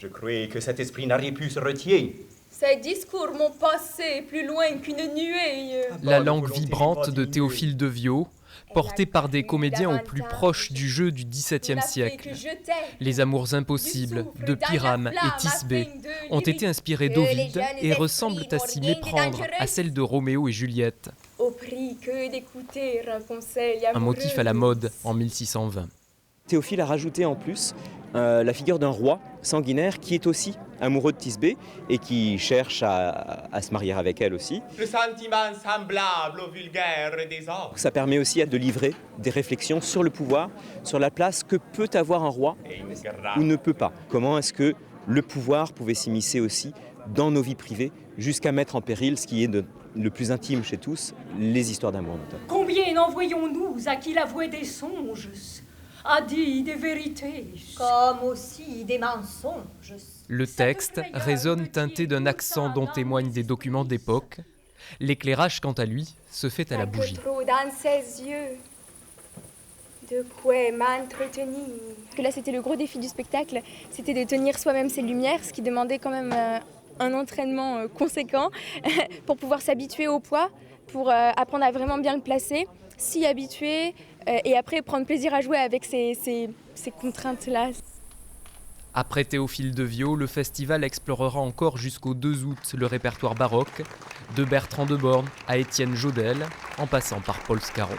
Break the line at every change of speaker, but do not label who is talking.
Je croyais que cet esprit n'aurait pu se retirer.
Ces discours m'ont passé plus loin qu'une nuée.
La langue vibrante de Théophile de Viau, portée par des comédiens au plus proche du jeu du XVIIe siècle. Les amours impossibles de Pyrame et Thisbé ont été inspirés d'Ovide et ressemblent à s'y méprendre à celles de Roméo et Juliette.
Au prix que d'écouter un conseil
Un motif à la mode en 1620.
Théophile a rajouté en plus la figure d'un roi sanguinaire qui est aussi amoureux de Thisbé et qui cherche à se marier avec elle aussi.
Le sentiment semblable au vulgaire des hommes.
Ça permet aussi de livrer des réflexions sur le pouvoir, sur la place que peut avoir un roi ou ne peut pas. Comment est-ce que le pouvoir pouvait s'immiscer aussi dans nos vies privées jusqu'à mettre en péril ce qui est le plus intime chez tous, les histoires d'amour notamment.
Combien n'envoyons-nous à qui l'avouait des songes, a dit des vérités,
comme aussi des mensonges.
Le texte résonne teinté d'un accent dont témoignent des documents d'époque. L'éclairage, quant à lui, se fait à la bougie.
Trop dans ses yeux. De quoi m'entretenir.
Parce que là, c'était le gros défi du spectacle, c'était de tenir soi-même ses lumières, ce qui demandait quand même un entraînement conséquent pour pouvoir s'habituer au poids, pour apprendre à vraiment bien le placer, s'y habituer et après prendre plaisir à jouer avec ces contraintes-là.
Après Théophile de Viau, le festival explorera encore jusqu'au 2 août le répertoire baroque, de Bertrand de Born à Étienne Jodelle, en passant par Paul Scarron.